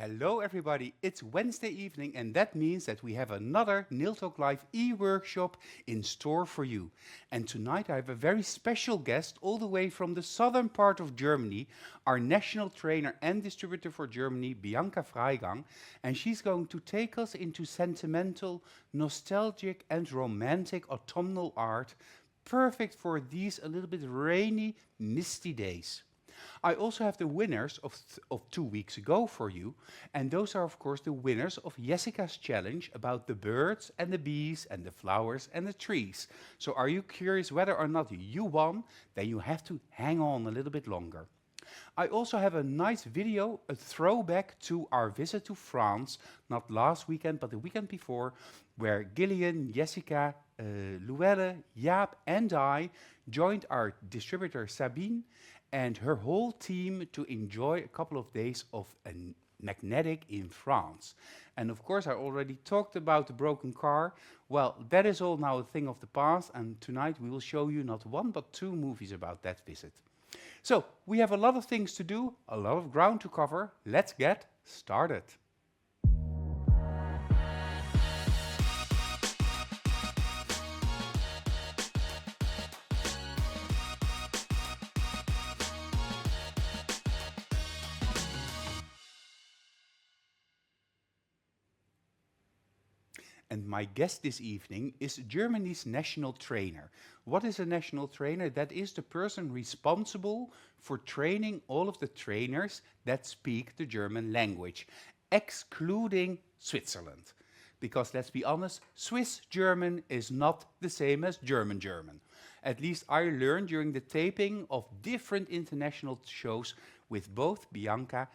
Hello everybody, it's Wednesday evening and that means that we have another Nail Talk Live e-workshop in store for you. And tonight I have a very special guest all the way from the southern part of Germany, our national trainer and distributor for Germany, Bianca Freigang, and she's going to take us into sentimental, nostalgic and romantic autumnal art, perfect for these a little bit rainy, misty days. I also have the winners of 2 weeks ago for you, and those are of course the winners of Jessica's challenge about the birds and the bees and the flowers and the trees. So are you curious whether or not you won? Then you have to hang on a little bit longer. I also have a nice video, a throwback to our visit to France, not last weekend but the weekend before, where Gillian, Jessica, Luelle, Jaap and I joined our distributor Sabine and her whole team to enjoy a couple of days of a magnetic in France. And of course I already talked about the broken car. Well, that is all now a thing of the past, and tonight we will show you not one but 2 movies about that visit. So we have a lot of things to do, a lot of ground to cover. Let's get started. And my guest this evening is Germany's national trainer. What is a national trainer? That is the person responsible for training all of the trainers that speak the German language, excluding Switzerland. Because let's be honest, Swiss German is not the same as German German. At least I learned during the taping of different international shows with both Bianca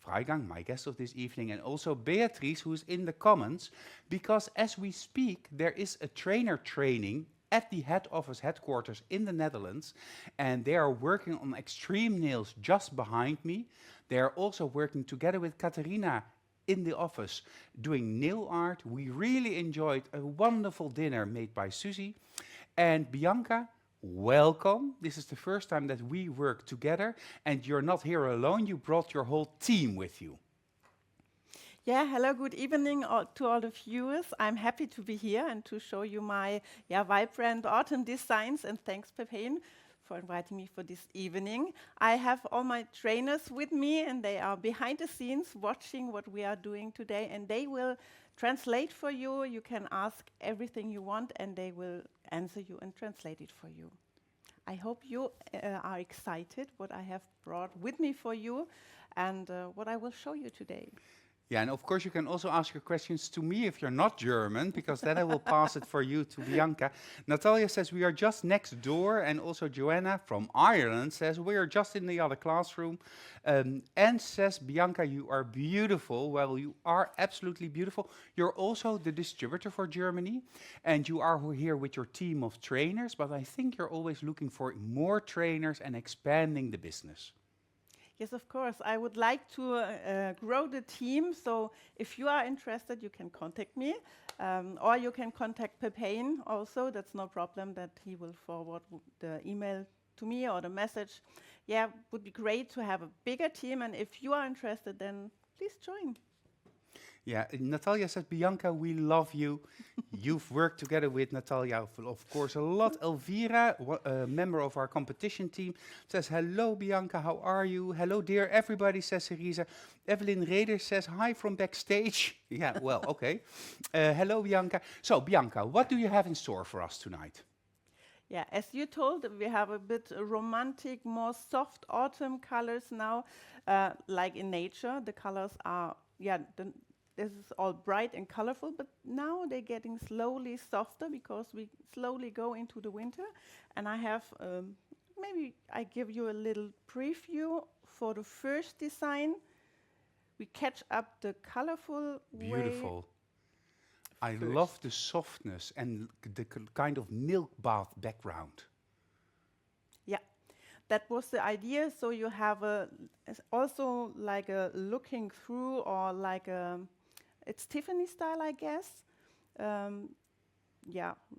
Freigang, my guest of this evening, and also Beatrice, who is in the comments, because as we speak, there is a trainer training at the head office headquarters in the Netherlands, and they are working on extreme nails just behind me. They are also working together with Katerina in the office doing nail art. We really enjoyed a wonderful dinner made by Susie. And Bianca, welcome. This is the first time that we work together, and you're not here alone. You brought your whole team with you. Yeah, hello, good evening to all the viewers. I'm happy to be here and to show you my vibrant autumn designs, and thanks Pepin for inviting me for this evening. I have all my trainers with me, and they are behind the scenes watching what we are doing today, and they will translate for you. You can ask everything you want and they will answer you and translate it for you. I hope you are excited what I have brought with me for you and what I will show you today. Yeah, and of course you can also ask your questions to me if you're not German, because then I will pass it for you to Bianca. Natalia says we are just next door, and also Joanna from Ireland says we are just in the other classroom. And says, Bianca, you are beautiful. Well, you are absolutely beautiful. You're also the distributor for Germany, and you are here with your team of trainers, but I think you're always looking for more trainers and expanding the business. Yes, of course. I would like to grow the team. So if you are interested, you can contact me. Or you can contact Pepin also. That's no problem that he will forward the email to me or the message. Yeah, would be great to have a bigger team. And if you are interested, then please join. Yeah, Natalia said, Bianca, we love you. You've worked together with Natalia, of course, a lot. Elvira, a member of our competition team, says, hello, Bianca, how are you? Hello, dear everybody, says Cerisa. Evelyn Reder says, hi from backstage. Yeah, well, okay. Hello, Bianca. So, Bianca, what do you have in store for us tonight? Yeah, as you told, we have a bit romantic, more soft autumn colors now, like in nature. The colors are, this is all bright and colorful, but now they're getting slowly softer because we slowly go into the winter. And I have, maybe I give you a little preview for the first design. We catch up the colorful Beautiful. I first. love the softness and the kind of milk bath background. Yeah, that was the idea. So you have also like a looking through, or like it's Tiffany style, I guess.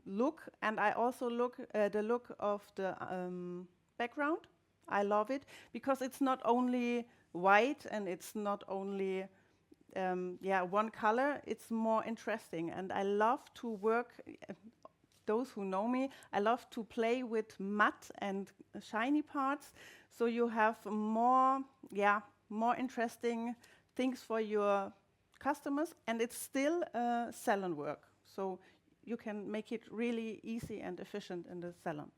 Look, and I also look the look of the background. I love it because it's not only white and it's not only one color, it's more interesting. And I love to work, those who know me, I love to play with matte and shiny parts. So you have more interesting things for your customers, and it's still salon work. So you can make it really easy and efficient in the salon.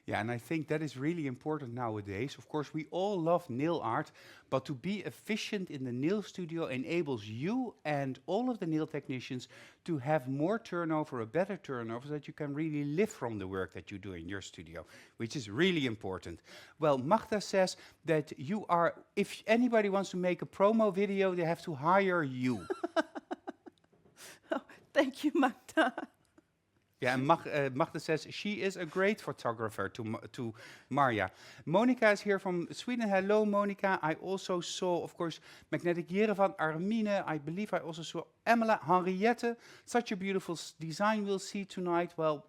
Yeah, and I think that is really important nowadays. Of course, we all love nail art, but to be efficient in the nail studio enables you and all of the nail technicians to have more turnover, a better turnover, so that you can really live from the work that you do in your studio, which is really important. Well, Magda says that you are, if anybody wants to make a promo video, they have to hire you. Oh, thank you, Magda. Yeah, and Magda says she is a great photographer to Marja. Monica is here from Sweden. Hello, Monica. I also saw, of course, Magnetic Yerevan, Armine. I believe I also saw Emila, Henriette. Such a beautiful design we'll see tonight. Well,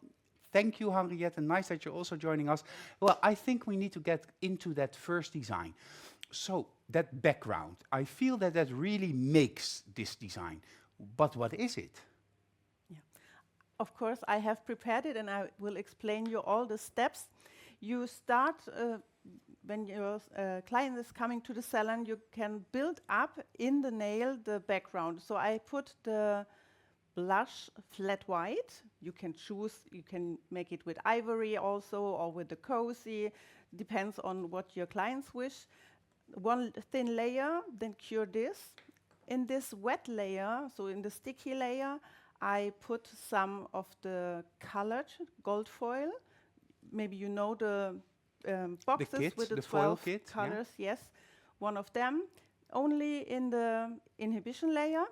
thank you, Henriette. Nice that you're also joining us. Well, I think we need to get into that first design. So, that background. I feel that that really makes this design. But what is it? Of course, I have prepared it, and I will explain you all the steps. You start, when your client is coming to the salon, you can build up in the nail the background. So I put the blush flat white. You can choose, you can make it with ivory also, or with the cozy, depends on what your clients wish. One thin layer, then cure this. In this wet layer, so in the sticky layer, I put some of the colored gold foil. Maybe you know the boxes with the 12 colors. Yeah. Yes, one of them. Only in the inhibition layer.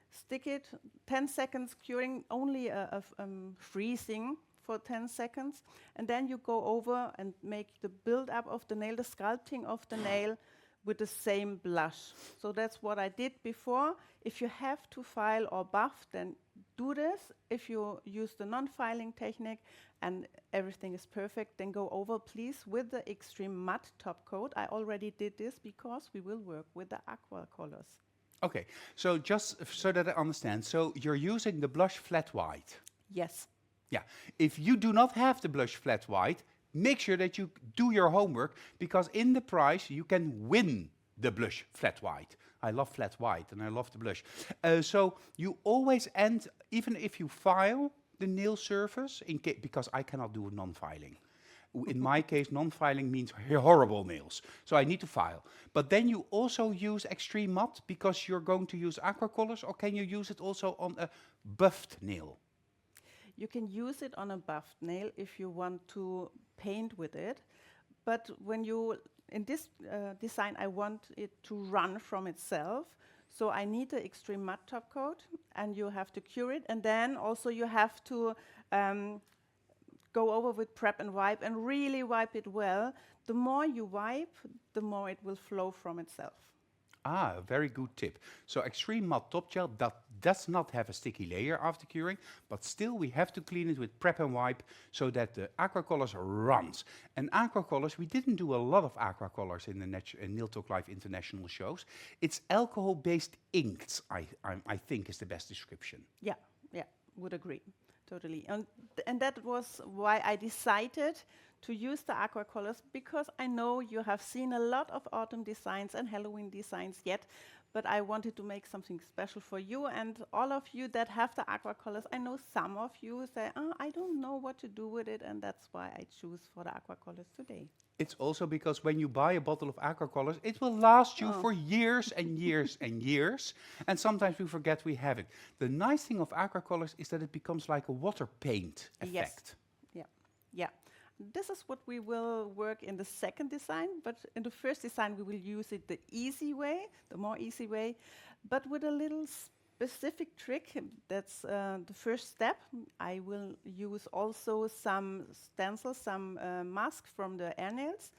Stick it 10 seconds, curing, only freezing for 10 seconds. And then you go over and make the build-up of the nail, the sculpting of the nail with the same blush. So that's what I did before. If you have to file or buff, then do this. If you use the non-filing technique and everything is perfect, then go over, please, with the extreme matte top coat. I already did this because we will work with the aqua colors. Okay, so just so that I understand, so you're using the blush flat white? Yes. Yeah, if you do not have the blush flat white, make sure that you do your homework, because in the price you can win the blush flat white. I love flat white and I love the blush. So you always end, even if you file the nail surface, because I cannot do non-filing. In my case, non-filing means horrible nails. So I need to file. But then you also use extreme matte because you're going to use aqua colors, or can you use it also on a buffed nail? You can use it on a buffed nail if you want to paint with it. But when you, in this design, I want it to run from itself. So I need the extreme matte top coat, and you have to cure it. And then also you have to go over with prep and wipe, and really wipe it well. The more you wipe, the more it will flow from itself. Ah, a very good tip. So extreme matte top gel that does not have a sticky layer after curing, but still we have to clean it with prep and wipe so that the aqua colors runs. And aqua colors, we didn't do a lot of aqua colors in the Nail Talk Live international shows. It's alcohol-based inks, I think is the best description. Yeah, would agree, totally. And that was why I decided to use the aqua colors, because I know you have seen a lot of autumn designs and Halloween designs yet, but I wanted to make something special for you and all of you that have the aqua colors. I know some of you say, oh, I don't know what to do with it, and that's why I choose for the aqua colors today. It's also because when you buy a bottle of aqua colors, it will last you for years and years and years, and sometimes we forget we have it. The nice thing of aqua colors is that it becomes like a water paint effect. Yes. Yeah. This is what we will work in the second design, but in the first design we will use it the easy way, the more easy way, but with a little specific trick. That's the first step. I will use also some stencils, some mask from the air nails,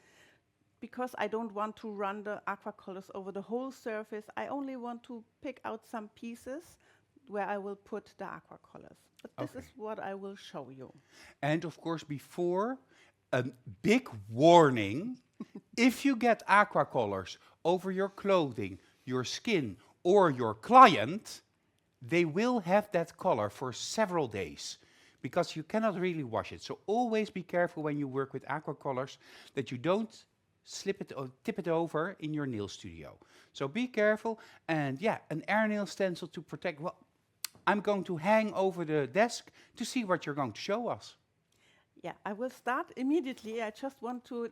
because I don't want to run the aqua colors over the whole surface. I only want to pick out some pieces where I will put the aqua colors. But this is what I will show you. And of course, before, a big warning. If you get aqua colors over your clothing, your skin, or your client, they will have that color for several days because you cannot really wash it. So always be careful when you work with aqua colors that you don't slip it or tip it over in your nail studio. So be careful. And yeah, an air nail stencil to protect. Well, I'm going to hang over the desk to see what you're going to show us. Yeah, I will start immediately. I just want to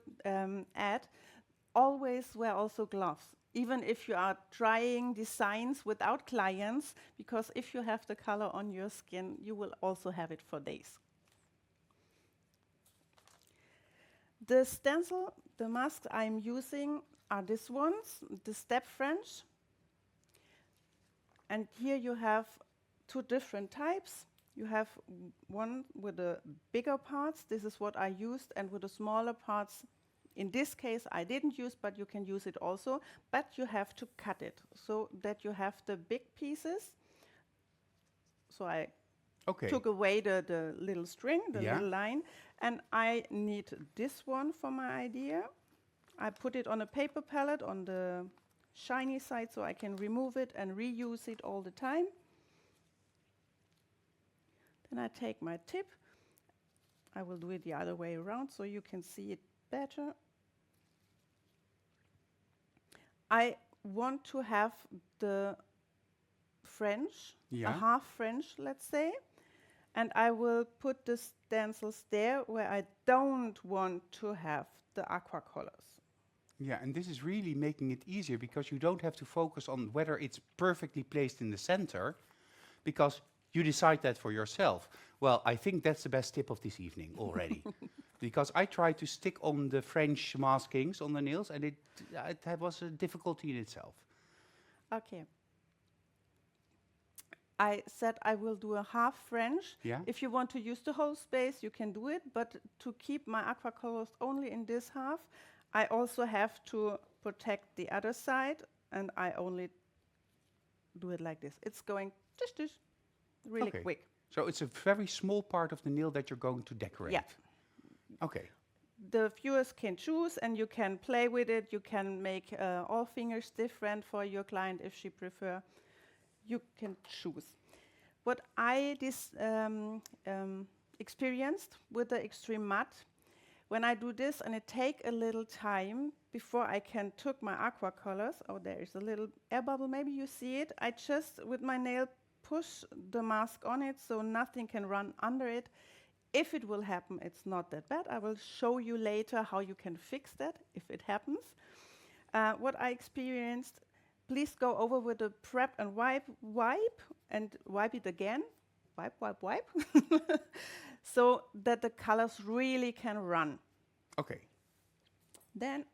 add, always wear also gloves, even if you are trying designs without clients, because if you have the color on your skin, you will also have it for days. The stencil, the masks I'm using are these ones, the step French. And here you have two different types. You have one with the bigger parts. This is what I used, and with the smaller parts, in this case, I didn't use, but you can use it also. But you have to cut it so that you have the big pieces. So I took away the little string, the little line, and I need this one for my idea. I put it on a paper palette on the shiny side so I can remove it and reuse it all the time. Then I take my tip. I will do it the other way around so you can see it better. I want to have the French, a half French, let's say, and I will put the stencils there where I don't want to have the aqua colors. Yeah, and this is really making it easier because you don't have to focus on whether it's perfectly placed in the center, because you decide that for yourself. Well, I think that's the best tip of this evening already. Because I tried to stick on the French maskings on the nails, and it was a difficulty in itself. Okay. I said I will do a half French. Yeah. If you want to use the whole space, you can do it. But to keep my aqua colors only in this half, I also have to protect the other side, and I only do it like this. It's going really quick. So it's a very small part of the nail that you're going to decorate. Yeah. Okay. The viewers can choose, and you can play with it. You can make all fingers different for your client if she prefer. You can choose. What I experienced with the extreme matte, when I do this and it take a little time before I can took my aqua colors, oh, there is a little air bubble, maybe you see it. I just, with my nail, push the mask on it so nothing can run under it. If it will happen, it's not that bad. I will show you later how you can fix that if it happens. What I experienced, please go over with the prep and wipe, and wipe it again. Wipe. So that the colors really can run. Okay. Then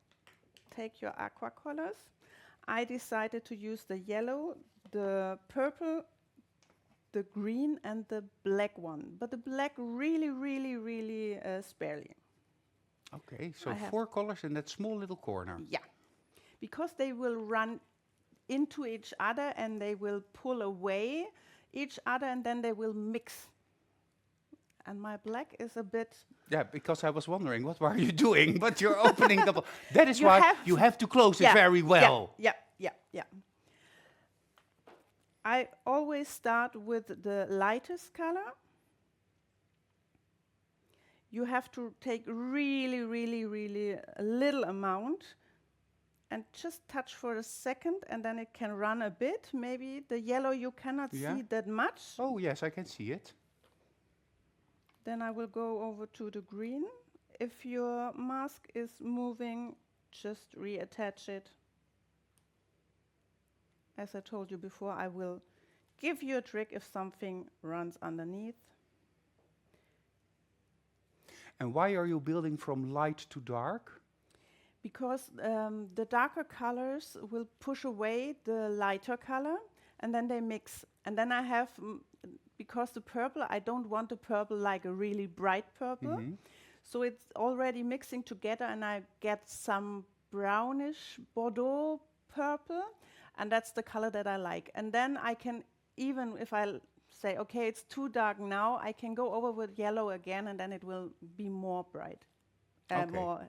take your aqua colors. I decided to use the yellow, the purple, the green, and the black one. But the black really sparely. Okay, so 4 colors in that small little corner. Yeah, because they will run into each other and they will pull away each other, and then they will mix. And my black is a bit... Yeah, because I was wondering, what were you doing? But you're opening the... That is why you have to close it very well. Yeah. I always start with the lightest color. You have to take really a little amount and just touch for a second, and then it can run a bit. Maybe the yellow you cannot see that much. Oh, yes, I can see it. Then I will go over to the green. If your mask is moving, just reattach it. As I told you before, I will give you a trick if something runs underneath. And why are you building from light to dark? Because the darker colors will push away the lighter color, and then they mix. And then I have, because the purple, I don't want the purple like a really bright purple. So it's already mixing together, and I get some brownish Bordeaux purple, and that's the color that I like. And then I can, even if I say, okay, it's too dark now, I can go over with yellow again, and then it will be more bright, more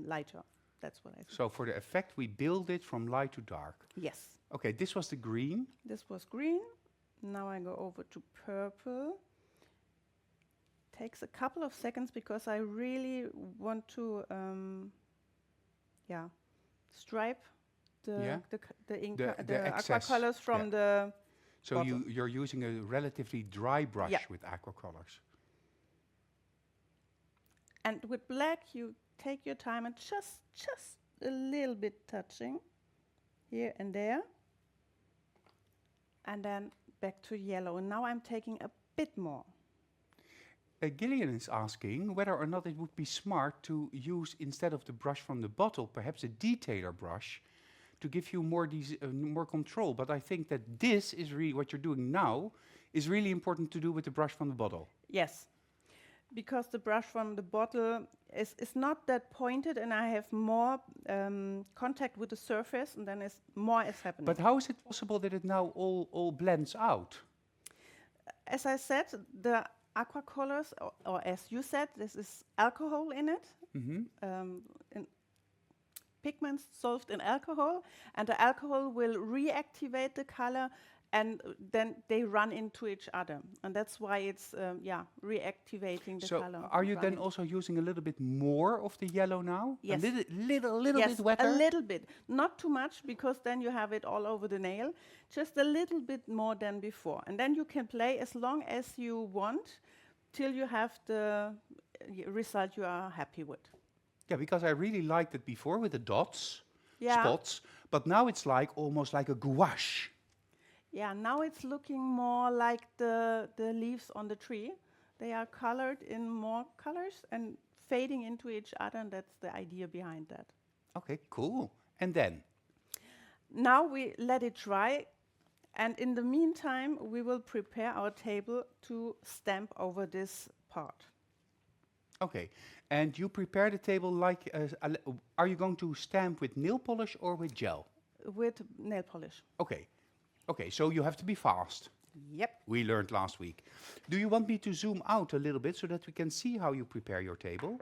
lighter. That's what I think. So for the effect, we build it from light to dark. Yes. Okay, this was the green. This was green. Now I go over to purple. Takes a couple of seconds because I really want to, stripe the ink, The aqua excess, colors from yeah. the. So bottle. you're using a relatively dry brush Yeah. with aqua colors. And with black, you take your time and just a little bit touching here and there. And then back to yellow. And now I'm taking a bit more. Gillian is asking whether or not it would be smart to use, instead of the brush from the bottle, perhaps a detailer brush to give you more control. But I think that this is really what you're doing now is really important to do with the brush from the bottle. Yes, because the brush from the bottle is not that pointed, and I have more contact with the surface, and then more is happening. But how is it possible that it now all blends out? As I said, the aqua colors, or as you said, this is alcohol in it. In pigments dissolved in alcohol, and the alcohol will reactivate the color, and then they run into each other, and that's why it's reactivating the color. So are you then also using a little bit more of the yellow now? Yes. A little Yes, bit wetter? a little bit, not too much, because then you have it all over the nail. Just a little bit more than before, and then you can play as long as you want till you have the result you are happy with. Yeah, because I really liked it before with the dots, Yeah. spots, but now it's like almost like a gouache. Yeah, now it's looking more like the leaves on the tree. They are colored in more colors and fading into each other, and that's the idea behind that. Okay, cool. And then? Now we let it dry, and in the meantime, we will prepare our table to stamp over this part. Okay, and you prepare the table like, are you going to stamp with nail polish or with gel? With nail polish. Okay, okay, so you have to be fast. Yep. We learned last week. Do you want me to zoom out a little bit so that we can see how you prepare your table?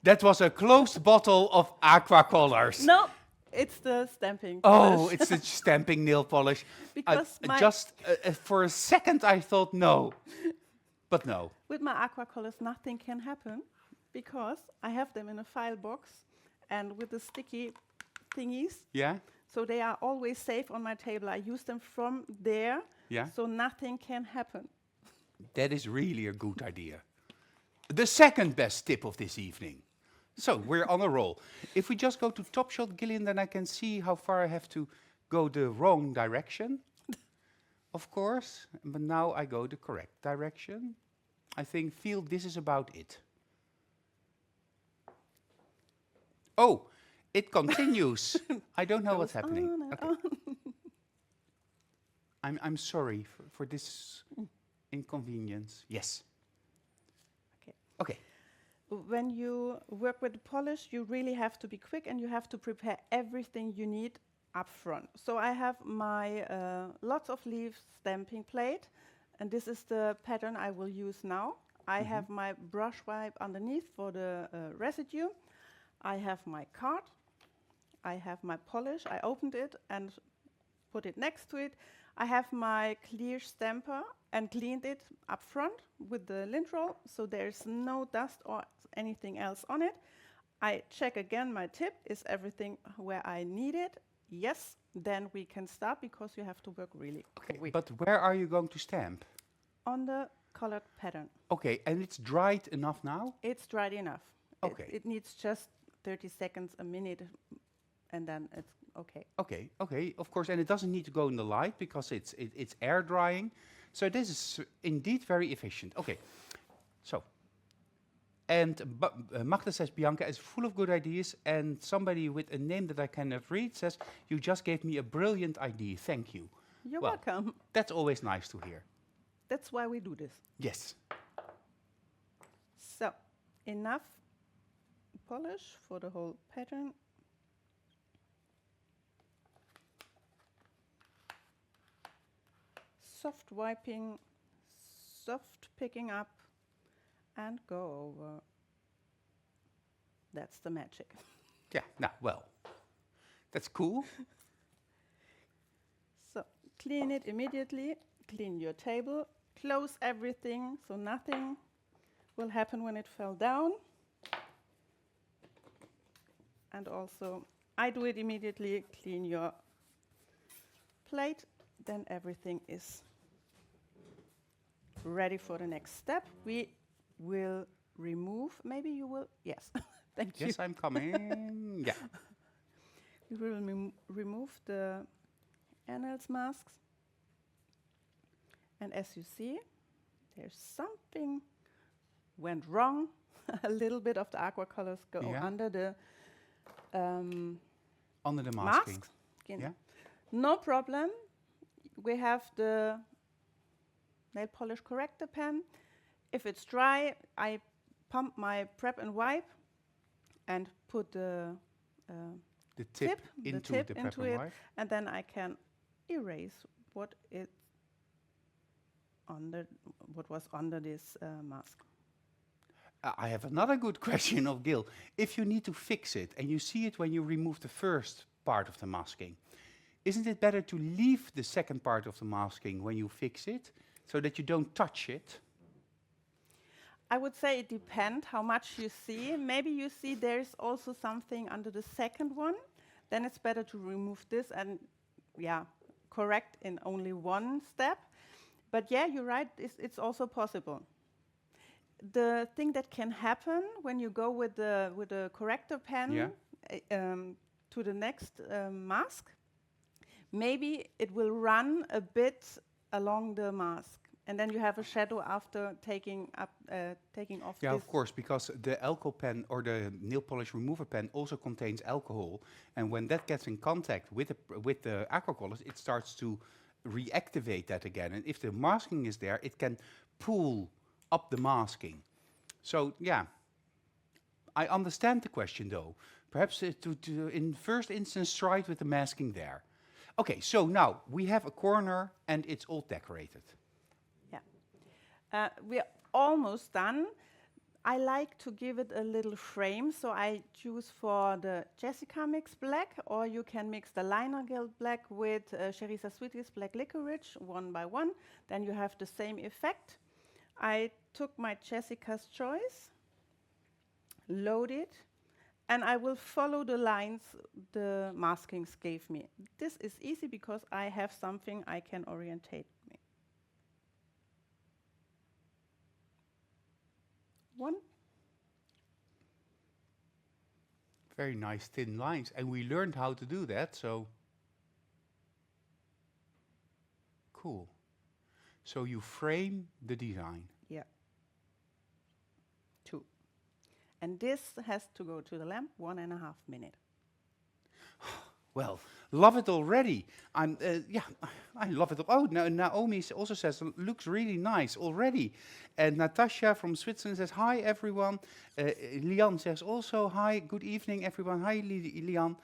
That was a closed bottle of aqua colors. No, it's the stamping. Oh, polish. it's the stamping nail polish. Because my- just for a second I thought no, but no. With my aqua colors, nothing can happen because I have them in a file box and with the sticky thingies. Yeah? So they are always safe on my table. I use them from there, Yeah? so nothing can happen. That is really a good idea. The second best tip of this evening. So we're on a roll. If we just go to top shot, Gillian, then I can see how far I have to go the wrong direction. Of course, but now I go the correct direction. I think, this is about it. Oh, it continues. I don't know what's happening. on and Okay. I'm sorry for this inconvenience. Yes. Okay. Okay. When you work with the polish, you really have to be quick and you have to prepare everything you need up front. So I have my lots of leaves stamping plate, and this is the pattern I will use now. I have my brush wipe underneath for the residue. I have my card. I have my polish. I opened it and put it next to it. I have my clear stamper and cleaned it up front with the lint roll, so there's no dust or anything else on it. I check again my tip. Is everything where I need it? Yes. Then we can start because you have to work really quick. But where are you going to stamp? On the colored pattern. Okay, and it's dried enough now? It's dried enough. Okay. It needs just 30 seconds, a minute, and then it's okay. Okay, okay, of course, and it doesn't need to go in the light because it's air drying. So this is indeed very efficient. Okay, so, and Magda says, Bianca is full of good ideas, and somebody with a name that I cannot read says, you just gave me a brilliant idea, thank you. You're Well, welcome. That's always nice to hear. That's why we do this. Yes. So, enough polish for the whole pattern. Soft wiping, soft picking up, and go over. That's the magic. Yeah, now, well, That's cool. So clean it immediately, clean your table, close everything so nothing will happen when it fell down. And also, I do it immediately, clean your plate, then everything is ready for the next step. We will remove, maybe you will, yes, thank you. Yes, I'm coming. Yeah. We will remove the annals masks. And as you see, there's something went wrong. A little bit of the aqua colors go under the under the masking. mask. Yeah. No problem. We have the nail polish corrector pen. If it's dry, I pump my prep and wipe and put the tip into the prep and wipe. and then I can erase what was under this mask. I have another good question of Gil. If you need to fix it and you see it when you remove the first part of the masking, isn't it better to leave the second part of the masking when you fix it so that you don't touch it? I would say it depends how much you see. Maybe you see there's also something under the second one. Then it's better to remove this and, correct in only one step. But yeah, you're right, it's also possible. The thing that can happen when you go with the corrector pen to the next mask, maybe it will run a bit along the mask. And then you have a shadow after taking off Yeah, this. of course, because the alcohol pen or the nail polish remover pen also contains alcohol. And when that gets in contact with the aqua colors, it starts to reactivate that again. And if the masking is there, it can pull up the masking. So, yeah, I understand the question, though. Perhaps to in first instance, try it with the masking there. Okay, so now we have a corner and it's all decorated. We're almost done. I like to give it a little frame, so I choose for the Jessica mix black, or you can mix the liner gel black with Cherisa Sweeties black licorice, one by one. Then you have the same effect. I took my Jessica's choice, load it, and I will follow the lines the maskings gave me. This is easy because I have something I can orientate me. One. Very nice thin lines. And we learned how to do that, so cool. So you frame the design. Yeah. 2. And this has to go to the lamp 1.5 minutes. Well, love it already. I love it. Oh, Naomi also says, looks really nice already. And Natasha from Switzerland says, hi, everyone. Lian says also, hi, good evening, everyone. Hi, Lian.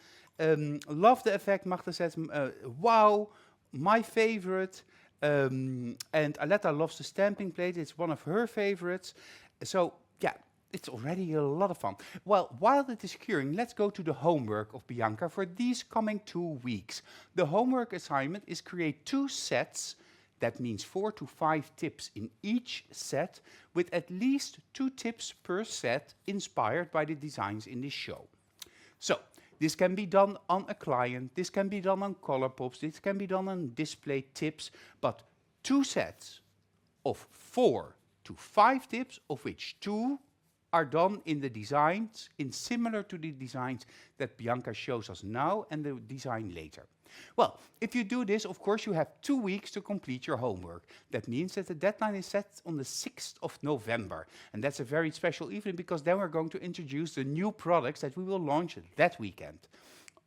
Love the effect. Magda says, wow, my favorite. And Aletta loves the stamping plate. It's one of her favorites. So, yeah. It's already a lot of fun. Well, while it is curing, let's go to the homework of Bianca for these coming 2 weeks. The homework assignment is create 2 sets. That means 4 to 5 tips in each set, with at least 2 tips per set inspired by the designs in this show. So, this can be done on a client, this can be done on color pops, this can be done on display tips, but 2 sets of 4 to 5 tips, of which 2 are done in the designs, similar to the designs that Bianca shows us now and the design later. Well, if you do this, of course, you have 2 weeks to complete your homework. That means that the deadline is set on the 6th of November. And that's a very special evening because then we're going to introduce the new products that we will launch that weekend.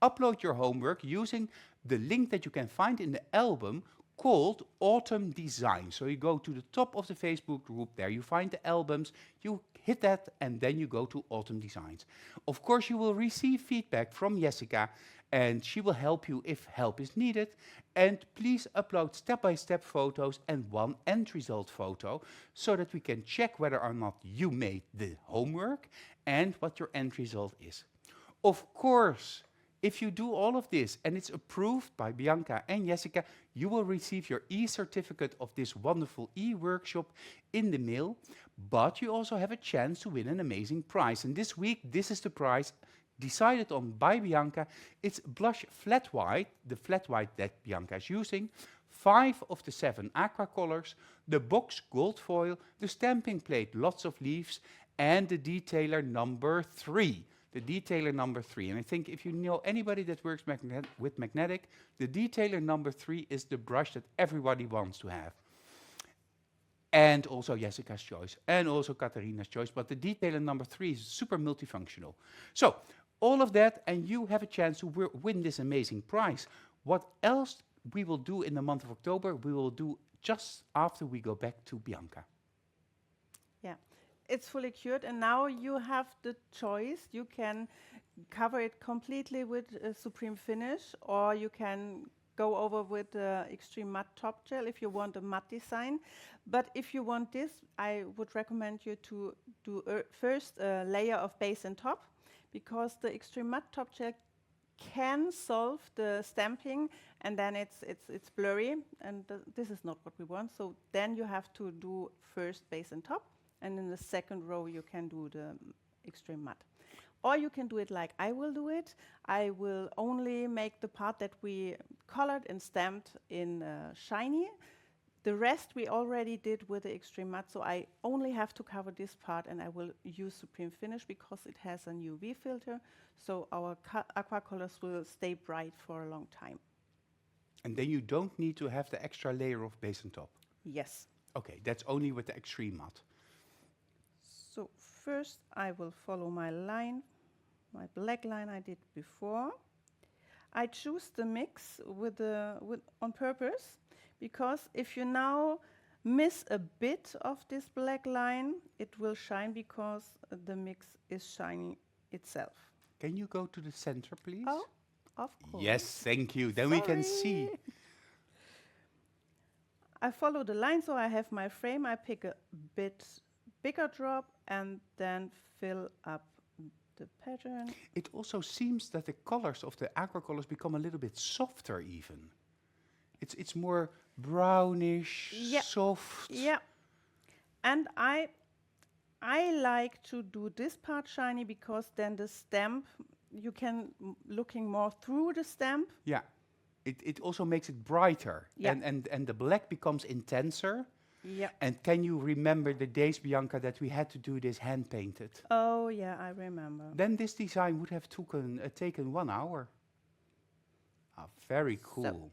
Upload your homework using the link that you can find in the album called Autumn Design. So you go to the top of the Facebook group, there you find the albums, you hit that and then you go to Autumn Designs. Of course you will receive feedback from Jessica and she will help you if help is needed. And please upload step-by-step photos and one end result photo so that we can check whether or not you made the homework and what your end result is. Of course, If you do all of this and it's approved by Bianca and Jessica, you will receive your e-certificate of this wonderful e-workshop in the mail, but you also have a chance to win an amazing prize. And this week, this is the prize decided on by Bianca. It's blush flat white, the flat white that Bianca is using, 5 of the 7 aqua colors, the box gold foil, the stamping plate lots of leaves, and the detailer number 3. The detailer number 3. And I think if you know anybody that works with magnetic, the detailer number 3 is the brush that everybody wants to have. And also Jessica's choice, and also Katarina's choice, but the detailer number 3 is super multifunctional. So, all of that, and you have a chance to win this amazing prize. What else we will do in the month of October, we will do just after we go back to Bianca. Yeah, it's fully cured, and now you have the choice. You can cover it completely with a supreme finish, or you can go over with extreme matte top gel if you want a matte design. But if you want this, I would recommend you to do first a layer of base and top, because the extreme matte top gel can solve the stamping, and then it's blurry, and this is not what we want. So then you have to do first base and top, and in the second row you can do the extreme matte. Or you can do it like I will do it. I will only make the part that we colored and stamped in shiny. The rest we already did with the extreme matte, so I only have to cover this part, and I will use Supreme Finish because it has an UV filter, so our aqua colors will stay bright for a long time. And then you don't need to have the extra layer of base and top? Yes. Okay, that's only with the extreme matte. So first I will follow my line, my black line I did before. I choose the mix on purpose, because if you now miss a bit of this black line, it will shine because the mix is shiny itself. Can you go to the center, please? Oh, of course. Yes, thank you. Then we can see. I follow the line, so I have my frame. I pick a bit bigger drop and then fill up the pattern. It also seems that the colors of the aqua colors become a little bit softer even. It's more brownish, soft. Yeah. And I like to do this part shiny, because then the stamp, you can looking more through the stamp. Yeah. It also makes it brighter. Yeah. And the black becomes intenser. Yeah. And can you remember the days, Bianca, that we had to do this hand-painted? Oh, yeah, I remember. Then this design would have taken 1 hour. Ah, very cool. So,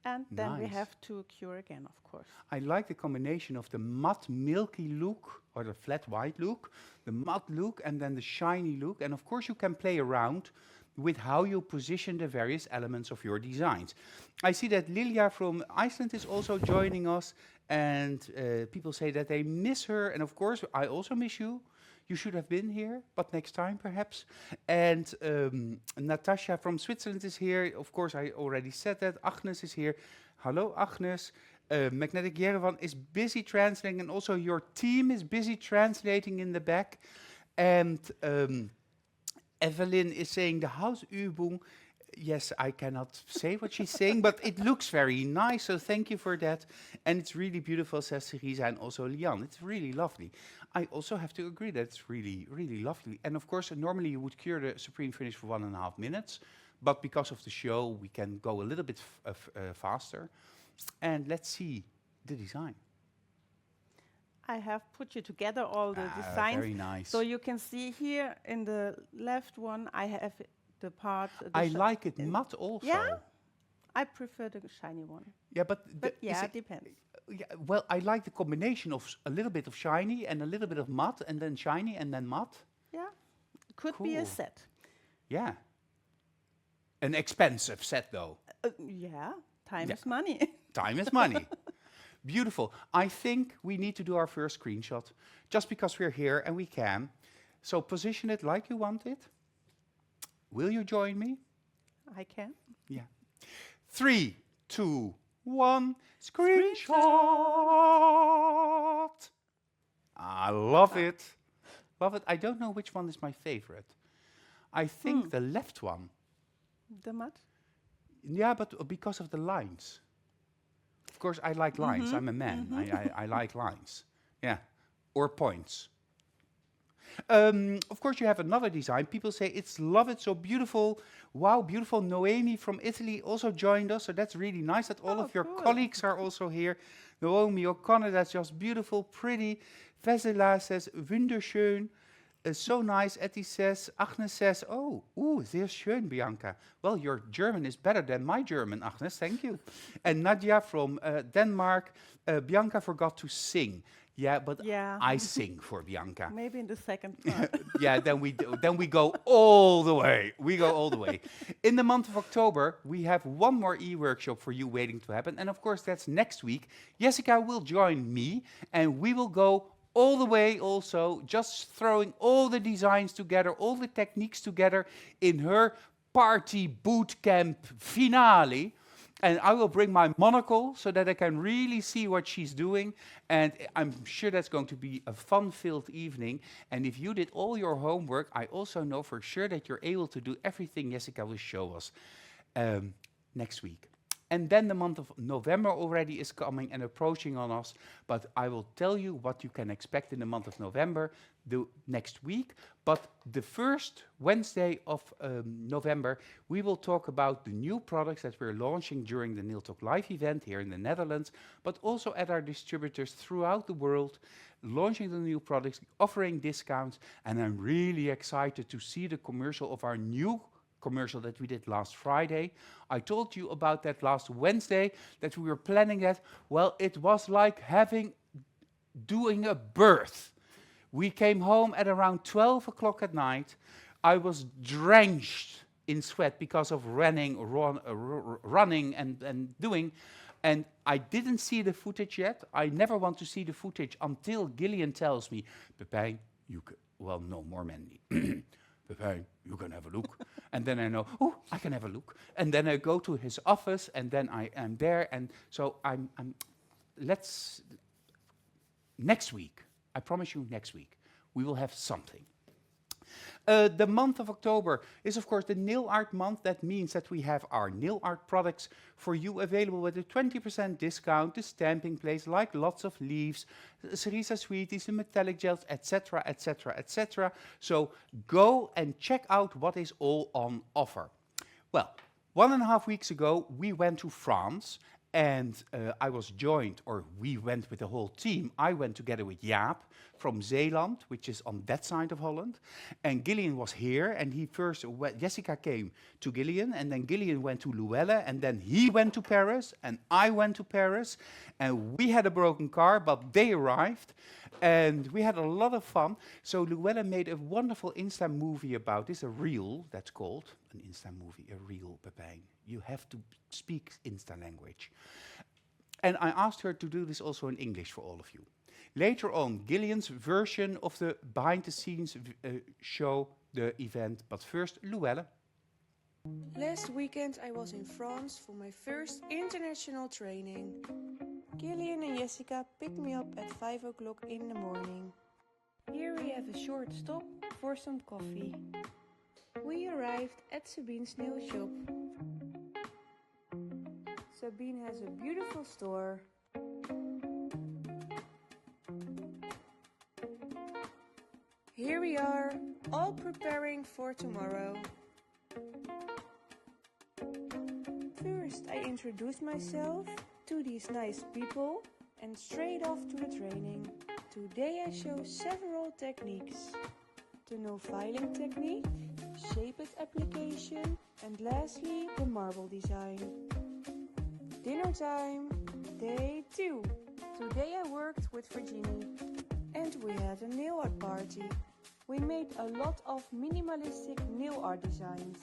and then we Nice. have to cure again, of course. I like the combination of the matte milky look, or the flat white look, the matte look, and then the shiny look. And of course you can play around with how you position the various elements of your designs. I see that Lilia from Iceland is also joining us, and people say that they miss her, and of course I also miss you. You should have been here, but next time perhaps. And Natasha from Switzerland is here. Of course, I already said that. Agnes is here. Hello, Agnes. Magnetic Yerevan is busy translating, and also your team is busy translating in the back. And Evelyn is saying the Hausübung. Yes, I cannot say what she's saying, but it looks very nice, so thank you for that. And it's really beautiful, says Theresa, and also Lian. It's really lovely. I also have to agree that it's really, really lovely. And of course, normally you would cure the Supreme Finish for 1.5 minutes, but because of the show, we can go a little bit faster. And let's see the design. I have put you together all the designs. Very nice. So you can see here in the left one, I have the part. I like it matte also. Yeah, I prefer the shiny one. Yeah, but yeah, it depends. Yeah, well, I like the combination of a little bit of shiny and a little bit of matte, and then shiny and then matte. Yeah, could be a Cool. set. Yeah. An expensive set, though. Yeah, time Yeah. is money. Time is money. Beautiful. I think we need to do our first screenshot, just because we're here and we can. So position it like you want it. Will you join me? I can. Yeah. 3, 2, 1. Screenshot. I love it. Love it. I don't know which one is my favorite. I think the left one. The mat? Yeah, but because of the lines. Of course, I like lines. I'm a man. I like lines. Yeah. Or points. Of course, you have another design. People say, love it, so beautiful. Wow, beautiful. Noemi from Italy also joined us, so that's really nice that all of your colleagues are also here. Naomi O'Connor, that's just beautiful, pretty. Vesela says, wunderschön. So nice. Etty says, Agnes says, sehr schön, Bianca. Well, your German is better than my German, Agnes, thank you. And Nadia from Denmark, Bianca forgot to sing. Yeah, but I sing for Bianca. Maybe in the second part. Yeah, then we go all the way. We go all the way. In the month of October, we have one more e-workshop for you waiting to happen. And of course, that's next week. Jessica will join me, and we will go all the way also, just throwing all the designs together, all the techniques together in her party boot camp finale. And I will bring my monocle so that I can really see what she's doing. And I'm sure that's going to be a fun-filled evening. And if you did all your homework, I also know for sure that you're able to do everything Jessica will show us next week. And then the month of November already is coming and approaching on us. But I will tell you what you can expect in the month of November the next week. But the first Wednesday of November, we will talk about the new products that we're launching during the Nail Talk Live event here in the Netherlands, but also at our distributors throughout the world, launching the new products, offering discounts. And I'm really excited to see the commercial of our new commercial that we did last Friday. I told you about that last Wednesday, that we were planning that. Well, it was like doing a birth. We came home at around 12 o'clock at night. I was drenched in sweat because of running and doing. And I didn't see the footage yet. I never want to see the footage until Gillian tells me, Pepijn, no, more Mandy. Pepijn, you can have a look. And then I know, I can have a look. And then I go to his office, and then I am there. And so next week, I promise you next week, we will have something. The month of October is, of course, the nail art month. That means that we have our nail art products for you available with a 20% discount, the stamping place, like lots of leaves, Cerisa Sweeties, the metallic gels, etc., etc., etc. So go and check out what is all on offer. Well, 1.5 weeks ago, we went to France. And I was joined, or we went with the whole team. I went together with Jaap from Zeeland, which is on that side of Holland. And Gillian was here, and Jessica came to Gillian, and then Gillian went to Luelle, and then he went to Paris, and I went to Paris. And we had a broken car, but they arrived, and we had a lot of fun. So Luelle made a wonderful Insta movie about this, a reel, that's called, an Insta movie, a reel, Pepijn. You have to speak Insta language. And I asked her to do this also in English for all of you. Later on, Gillian's version of the behind-the-scenes show, the event. But first, Luelle. Last weekend I was in France for my first international training. Gillian and Jessica picked me up at 5 o'clock in the morning. Here we have a short stop for some coffee. We arrived at Sabine's nail shop. Sabine has a beautiful store. Here we are, all preparing for tomorrow. First, I introduce myself to these nice people and straight off to the training. Today I show several techniques. The no filing technique, shaped application, and lastly the marble design. Dinner time, day 2. Today I worked with Virginie and we had a nail art party. We made a lot of minimalistic nail art designs.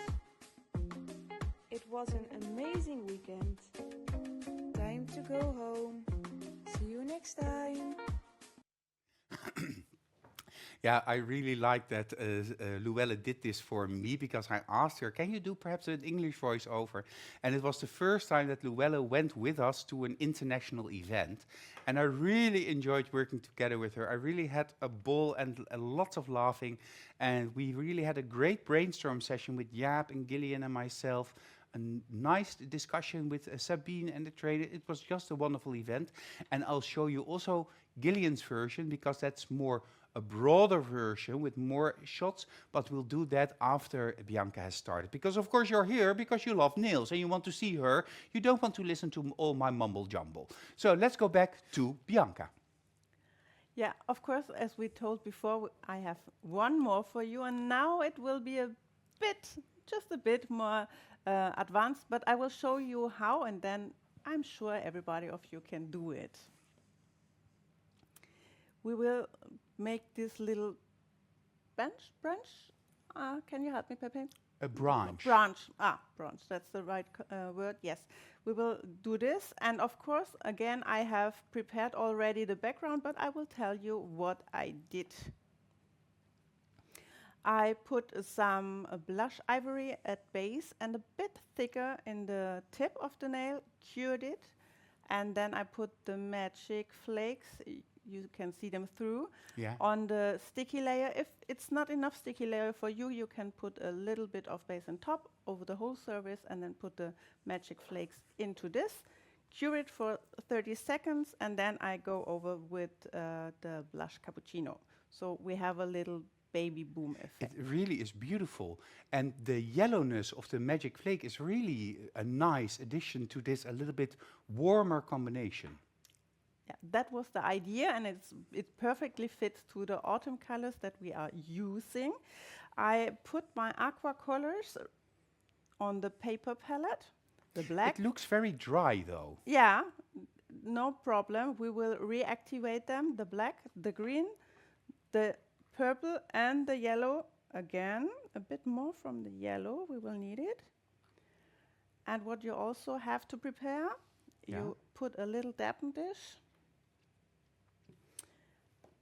It was an amazing weekend. Time to go home. See you next time. Yeah, I really like that Luella did this for me because I asked her, can you do perhaps an English voiceover? And it was the first time that Luella went with us to an international event. And I really enjoyed working together with her. I really had a ball and lots of laughing. And we really had a great brainstorm session with Jaap and Gillian and myself. Nice discussion with Sabine and the trainer. It was just a wonderful event. And I'll show you also Gillian's version because that's more a broader version with more shots, but we'll do that after Bianca has started. Because of course you're here because you love nails and you want to see her. You don't want to listen to all my mumble jumble. So let's go back to Bianca. Yeah, of course, as we told before, I have one more for you, and now it will be a bit, just a bit more advanced, but I will show you how, and then I'm sure everybody of you can do it. We will make this little branch. Can you help me, Pepe? A branch. Branch. Branch. That's the right word. Yes. We will do this. And of course, again, I have prepared already the background, but I will tell you what I did. I put some blush ivory at base and a bit thicker in the tip of the nail, cured it, and then I put the magic flakes, you can see them through, on the sticky layer. If it's not enough sticky layer for you, you can put a little bit of base on top over the whole surface and then put the magic flakes into this. Cure it for 30 seconds and then I go over with the blush cappuccino. So we have a little baby boom effect. It really is beautiful. And the yellowness of the magic flake is really a nice addition to this a little bit warmer combination. Yeah, that was the idea, and it perfectly fits to the autumn colors that we are using. I put my aqua colors on the paper palette, the black. It looks very dry though. Yeah, no problem. We will reactivate them, the black, the green, the purple and the yellow. Again, a bit more from the yellow, we will need it. And what you also have to prepare, you put a little dappen dish,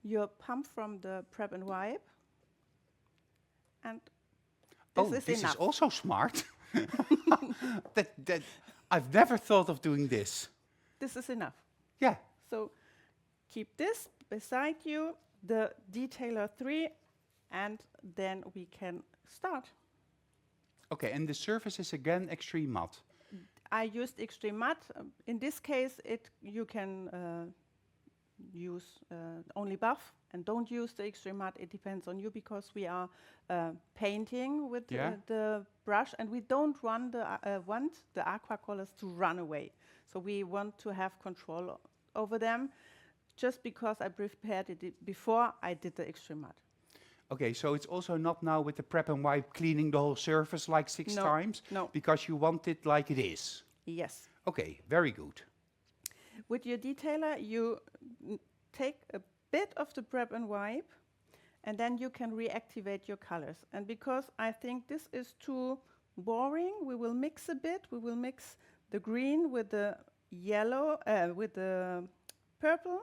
your pump from the Prep and Wipe, and this is also smart. that I've never thought of doing this. This is enough. Yeah. So keep this beside you, the detailer 3, and then we can start. Okay, and the surface is again extreme matte. I used extreme matte. In this case, you can use only buff and don't use the extreme matte. It depends on you because we are painting with the brush and we don't want the aqua colors to run away. So we want to have control over them. Just because I prepared it before I did the extreme matte. Okay, so it's also not now with the Prep and Wipe cleaning the whole surface like 6 times? No. Because you want it like it is? Yes. Okay, very good. With your detailer, you take a bit of the Prep and Wipe, and then you can reactivate your colors. And because I think this is too boring, we will mix a bit. We will mix the green with the yellow, with the purple.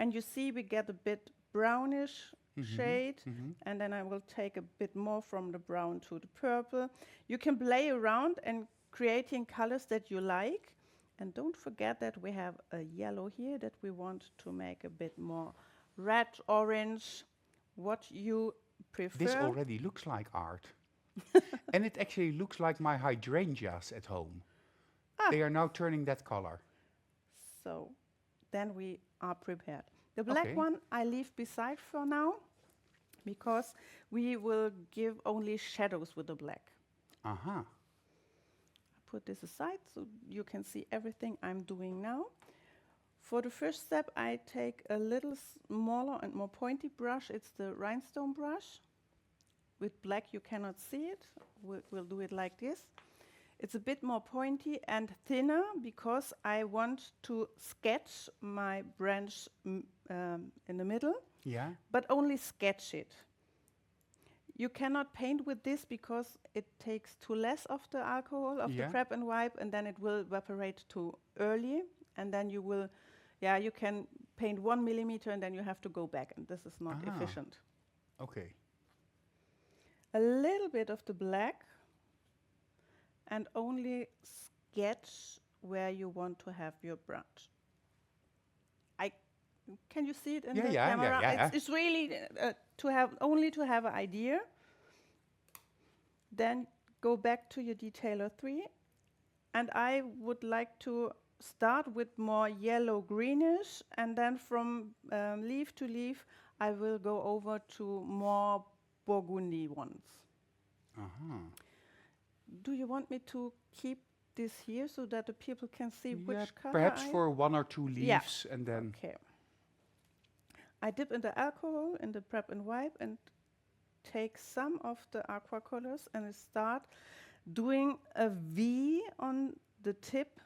And you see we get a bit brownish shade, and then I will take a bit more from the brown to the purple. You can play around and creating colors that you like. And don't forget that we have a yellow here that we want to make a bit more red, orange, what you prefer. This already looks like art. And it actually looks like my hydrangeas at home. They are now turning that color. So then we are prepared. The black one I leave beside for now because we will give only shadows with the black. I put this aside so you can see everything I'm doing now. For the first step, I take a little smaller and more pointy brush. It's the rhinestone brush. With black you cannot see it. We'll do it like this. It's a bit more pointy and thinner because I want to sketch my branch in the middle, but only sketch it. You cannot paint with this because it takes too less of the alcohol of the Prep and Wipe, and then it will evaporate too early, and then you will, you can paint 1 millimeter and then you have to go back, and this is not efficient. Okay. A little bit of the black, and only sketch where you want to have your branch. Can you see it in the camera? It's really to have an idea. Then go back to your detailer 3, and I would like to start with more yellow greenish, and then from leaf to leaf I will go over to more burgundy ones. Do you want me to keep this here so that the people can see which color? Perhaps for 1 or 2 leaves, and then. Okay. I dip in the alcohol in the prep and wipe and take some of the aqua colors and I start doing a V on the tip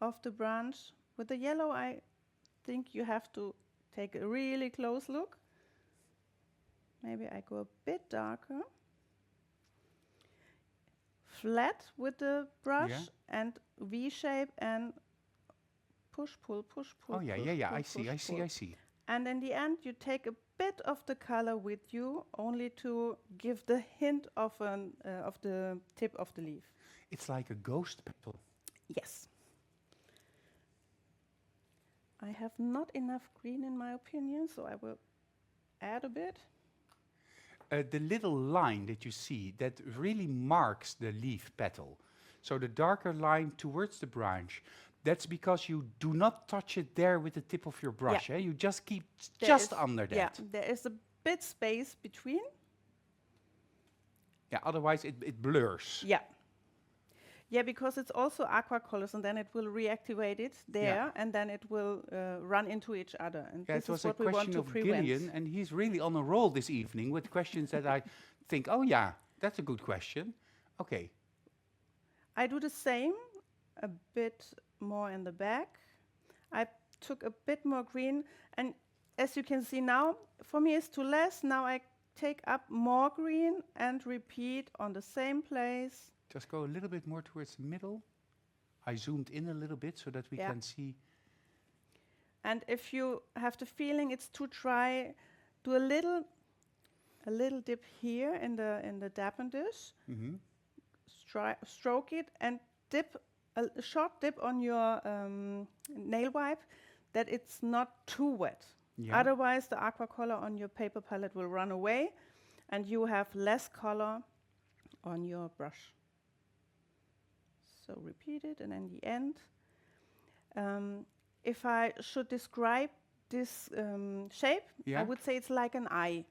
of the branch. With the yellow, I think you have to take a really close look. Maybe I go a bit darker. Flat with the brush and V shape and push, pull, push, pull. Oh, yeah, push, yeah, yeah. pull, I see, push, I see, pull. I see. And in the end, you take a bit of the color with you, only to give the hint of the tip of the leaf. It's like a ghost petal. Yes. I have not enough green in my opinion, so I will add a bit. The little line that you see, that really marks the leaf petal. So the darker line towards the branch, that's because you do not touch it there with the tip of your brush. Yeah. You just keep There just is- under that. Yeah, there is a bit space between. Yeah, otherwise it blurs. Yeah. Yeah, because it's also aqua colors, and then it will reactivate it there, and then it will run into each other. And Yeah, this it was is a what we want question to of prevent. Gillian, and he's really on a roll this evening with questions that I think, oh yeah, that's a good question. Okay. I do the same, a bit more in the back. I took a bit more green, and as you can see now, for me it's too less. Now I take up more green and repeat on the same place. Just go a little bit more towards the middle. I zoomed in a little bit so that we can see. And if you have the feeling it's too dry, do a little dip here in the dampen dish. Stroke it and dip a short dip on your nail wipe, that it's not too wet. Yeah. Otherwise, the aqua color on your paper palette will run away, and you have less color on your brush. So repeat it, and in the end, if I should describe this shape, I would say it's like an eye.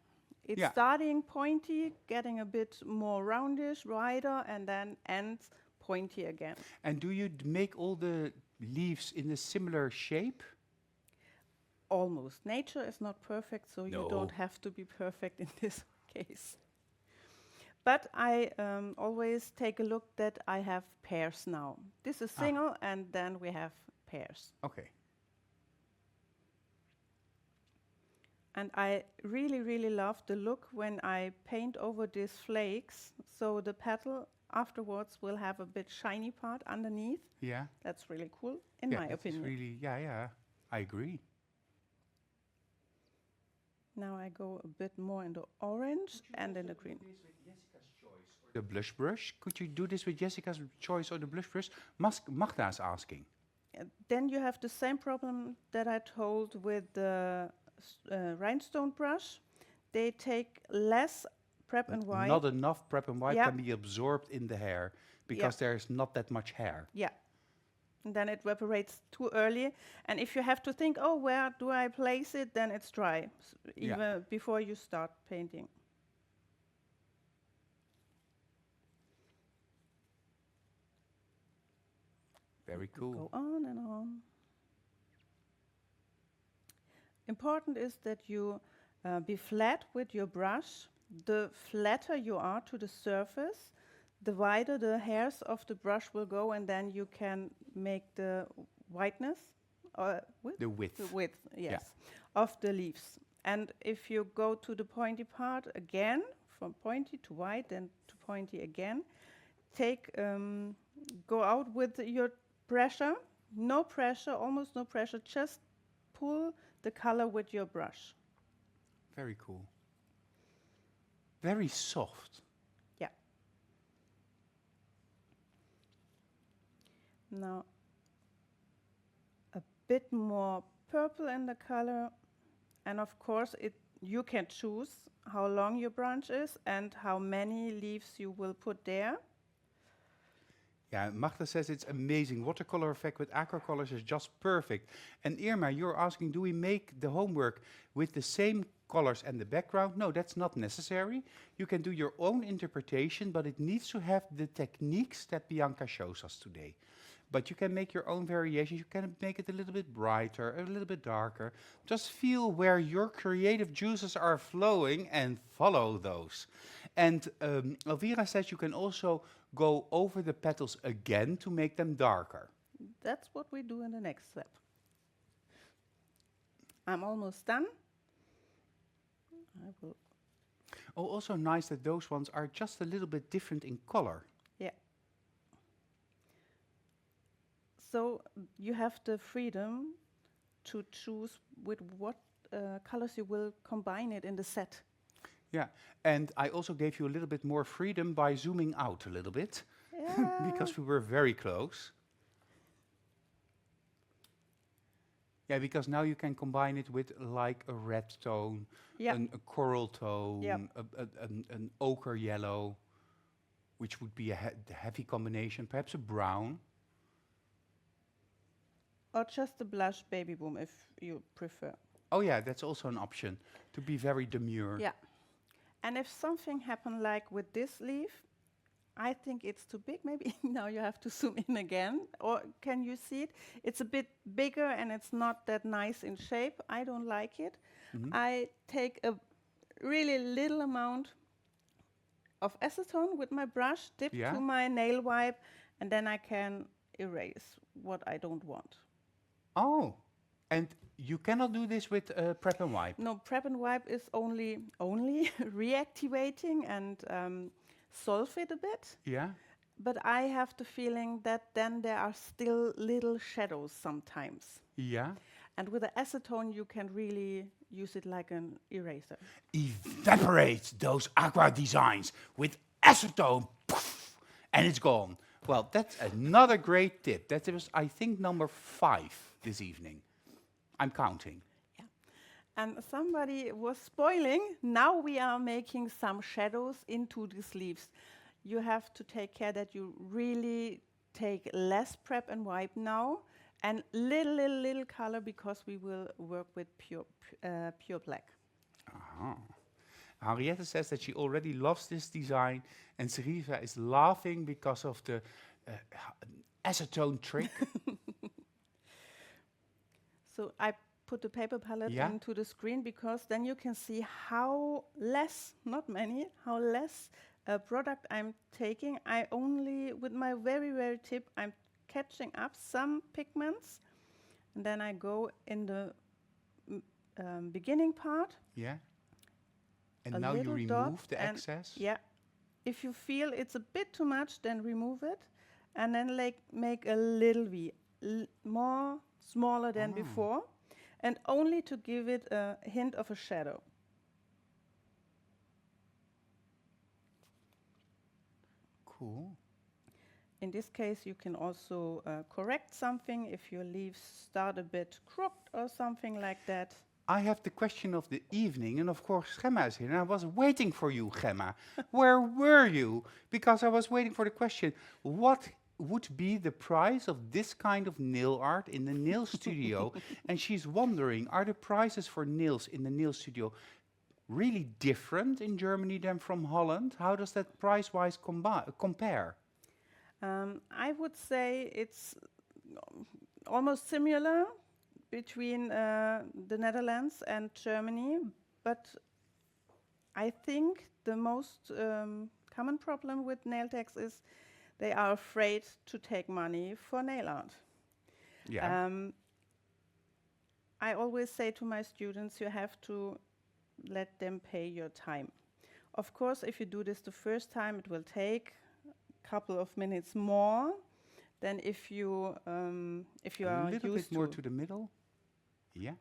It's starting pointy, getting a bit more roundish, wider, and then ends pointy again. And do you make all the leaves in a similar shape? Almost. Nature is not perfect, so you No. don't have to be perfect in this case. But I always take a look that I have pairs now. This is single, and then we have pairs. Okay. And I really, really love the look when I paint over these flakes, so the petal afterwards will have a bit shiny part underneath. Yeah. That's really cool, in my that's opinion. really, I agree. Now I go a bit more in the orange and in the green. The blush brush. Could you do this with Jessica's choice or the blush brush? Magda is asking. Then you have the same problem that I told with the rhinestone brush. They take less prep and white. Not enough prep and white Yeah. can be absorbed in the hair because there's not that much hair. Yeah. And then it evaporates too early. And if you have to think, oh, where do I place it, then it's dry, even before you start painting. Very cool. Go on and on. Important is that you be flat with your brush. The flatter you are to the surface, the wider the hairs of the brush will go, and then you can make the whiteness, or The width. the width, yes, of the leaves. And if you go to the pointy part again, from pointy to white, then to pointy again, go out with your pressure, no pressure, almost no pressure, just pull the color with your brush. Very cool. Very soft. Yeah. Now, a bit more purple in the color, and of course, you can choose how long your branch is and how many leaves you will put there. Yeah, Magda says it's amazing. Watercolor effect with aqua colors is just perfect. And Irma, you're asking, do we make the homework with the same colors and the background? No, that's not necessary. You can do your own interpretation, but it needs to have the techniques that Bianca shows us today. But you can make your own variations. You can make it a little bit brighter, a little bit darker. Just feel where your creative juices are flowing and follow those. And Elvira says you can also go over the petals again to make them darker. That's what we do in the next step. I'm almost done. I will. Oh, also nice that those ones are just a little bit different in color. Yeah. So you have the freedom to choose with what colors you will combine it in the set. Yeah, and I also gave you a little bit more freedom by zooming out a little bit, because we were very close. Yeah, because now you can combine it with like a red tone, a coral tone, an ochre yellow, which would be a heavy combination, perhaps a brown. Or just a blush baby boom if you prefer. Oh yeah, that's also an option, to be very demure. Yeah. And if something happened like with this leaf, I think it's too big. Maybe now you have to zoom in again. Or can you see it? It's a bit bigger and it's not that nice in shape. I don't like it. I take a really little amount of acetone with my brush, dip to my nail wipe, and then I can erase what I don't want. Oh, and you cannot do this with Prep and Wipe? No, Prep and Wipe is only reactivating and solve it a bit. Yeah. But I have the feeling that then there are still little shadows sometimes. Yeah. And with the acetone, you can really use it like an eraser. Evaporate those aqua designs with acetone, poof, and it's gone. Well, that's another great tip. That was, I think, number 5 this evening. I'm counting. Yeah. And somebody was spoiling. Now we are making some shadows into these leaves. You have to take care that you really take less Prep and Wipe now and little color because we will work with pure black. Henriette says that she already loves this design, and Seriva is laughing because of the acetone trick. So I put the paper palette into the screen because then you can see how less, not many, how less product I'm taking. I only, with my very tip, I'm catching up some pigments, and then I go in the beginning part. Yeah. And now you remove the excess? Yeah. If you feel it's a bit too much, then remove it. And then like make a little V, more smaller than before, and only to give it a hint of a shadow. Cool. In this case, you can also correct something if your leaves start a bit crooked or something like that. I have the question of the evening, and of course Gemma is here, and I was waiting for you, Gemma. Where were you? Because I was waiting for the question, what would be the price of this kind of nail art in the nail studio? And she's wondering, are the prices for nails in the nail studio really different in Germany than from Holland? How does that price-wise compare? I would say it's almost similar between the Netherlands and Germany, but I think the most common problem with nail techs is they are afraid to take money for nail art. Yeah. I always say to my students, you have to let them pay your time. Of course, if you do this the first time, it will take a couple of minutes more than if you are a little used bit more to the middle. Yeah.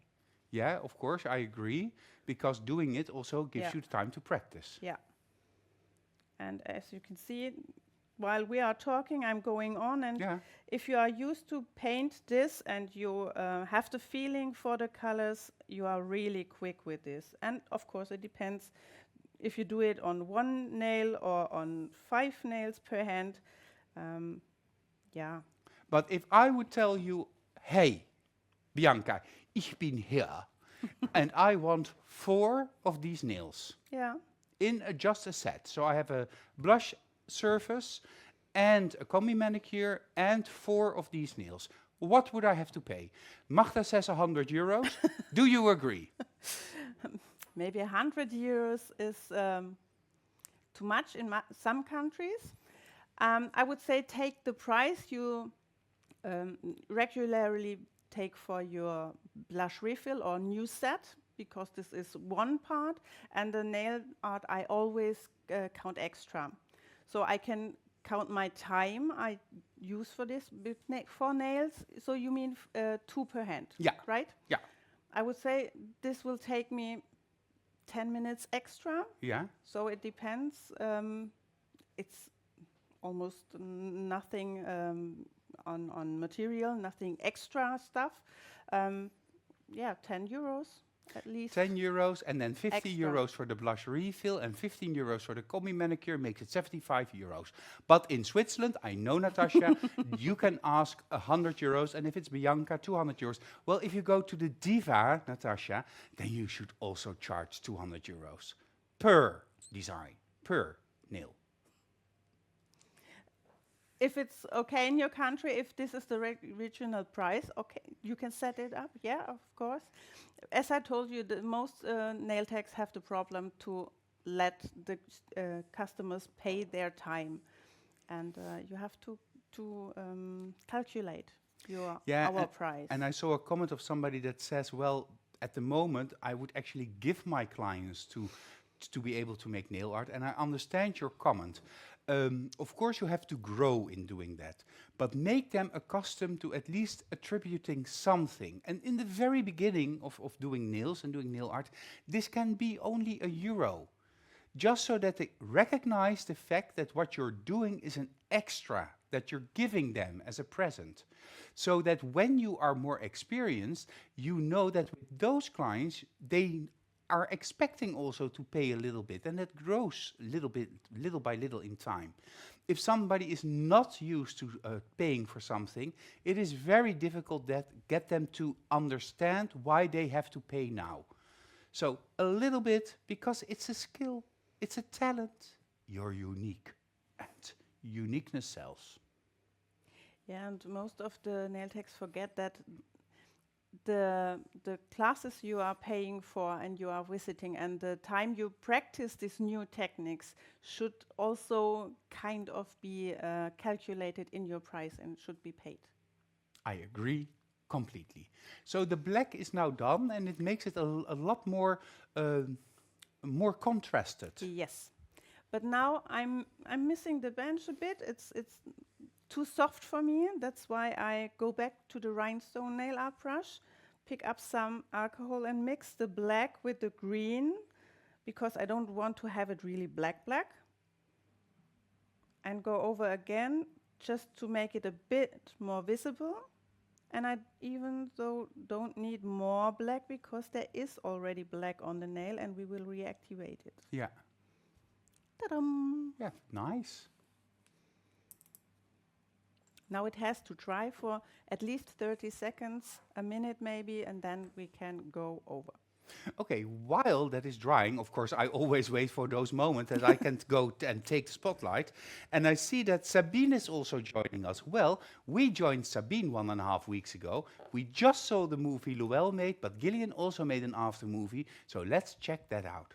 Yeah, of course, I agree, because doing it also gives you the time to practice. Yeah. And as you can see, while we are talking, I'm going on. And Yeah. if you are used to paint this and you have the feeling for the colors, you are really quick with this. And of course, it depends if you do it on one nail or on 5 nails per hand. Yeah. But if I would tell you, hey, Bianca, ich bin here, and I want 4 of these nails Yeah. in just a set. So I have a blush surface and a combi manicure and 4 of these nails. What would I have to pay? Magda says €100. Do you agree? Maybe €100 is too much in some countries. I would say take the price you regularly take for your blush refill or new set, because this is one part, and the nail art I always count extra. So I can count my time I use for this with 4 nails. So you mean 2 per hand, Yeah. right? Yeah. I would say this will take me 10 minutes extra. Yeah. So it depends. It's almost nothing on material, nothing extra stuff. Yeah, €10 at least. €10 and then €50 Extra. for the blush refill and €15 for the combi manicure makes it €75. But in Switzerland, I know, Natasha, you can ask €100, and if it's Bianca, €200. Well, if you go to the Diva, Natasha, then you should also charge €200 per design, per nail. If it's okay in your country, if this is the regional price, okay, you can set it up. Yeah, of course. As I told you, the most nail techs have the problem to let the customers pay their time, and you have to calculate our price. And I saw a comment of somebody that says, well, at the moment, I would actually give my clients to be able to make nail art, and I understand your comment. Of course, you have to grow in doing that, but make them accustomed to at least attributing something. And in the very beginning of doing nails and doing nail art, this can be only €1, just so that they recognize the fact that what you're doing is an extra that you're giving them as a present. So that when you are more experienced, you know that with those clients, they are expecting also to pay a little bit, and that grows little by little in time. If somebody is not used to paying for something, it is very difficult to get them to understand why they have to pay now. So a little bit, because it's a skill, it's a talent, you're unique, and uniqueness sells. Yeah, and most of the nail techs forget that the classes you are paying for and you are visiting and the time you practice these new techniques should also kind of be calculated in your price and should be paid. I agree completely. So the black is now done, and it makes it a lot more contrasted. Yes, but now I'm missing the bench a bit. It's too soft for me. That's why I go back to the rhinestone nail art brush, pick up some alcohol and mix the black with the green, because I don't want to have it really black, and go over again just to make it a bit more visible. And I even though don't need more black, because there is already black on the nail and we will reactivate it. Yeah. Ta-dam! Yeah, nice. Now it has to dry for at least 30 seconds, a minute maybe, and then we can go over. Okay, while that is drying, of course, I always wait for those moments that I can go and take the spotlight. And I see that Sabine is also joining us. Well, we joined Sabine 1.5 weeks ago. We just saw the movie Luelle made, but Gillian also made an after movie. So let's check that out.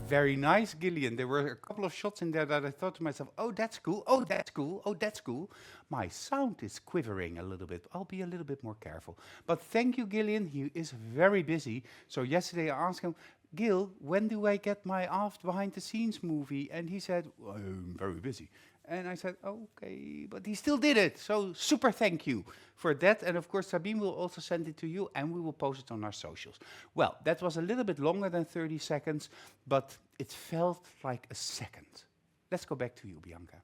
Very nice, Gillian. There were a couple of shots in there that I thought to myself, oh, that's cool, oh, that's cool, oh, that's cool. My sound is quivering a little bit. I'll be a little bit more careful. But thank you, Gillian. He is very busy. So yesterday I asked him, Gil, when do I get my behind-the-scenes movie? And he said, well, I'm very busy. And I said, okay, but he still did it. So super thank you for that. And of course, Sabine will also send it to you and we will post it on our socials. Well, that was a little bit longer than 30 seconds, but it felt like a second. Let's go back to you, Bianca.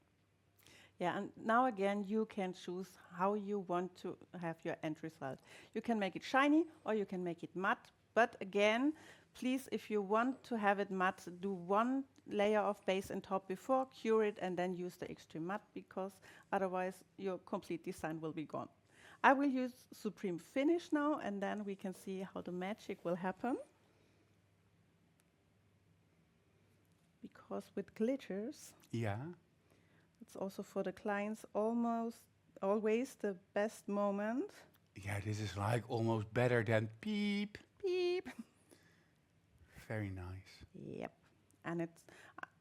Yeah, and now again, you can choose how you want to have your end result. You can make it shiny or you can make it matte. But again, please, if you want to have it matte, do one layer of base and top before, cure it, and then use the extreme matte, because otherwise your complete design will be gone. I will use Supreme Finish now, and then we can see how the magic will happen. Because with glitters, Yeah. it's also for the clients almost always the best moment. Yeah, this is like almost better than peep. Beep. Very nice. Yep. And it's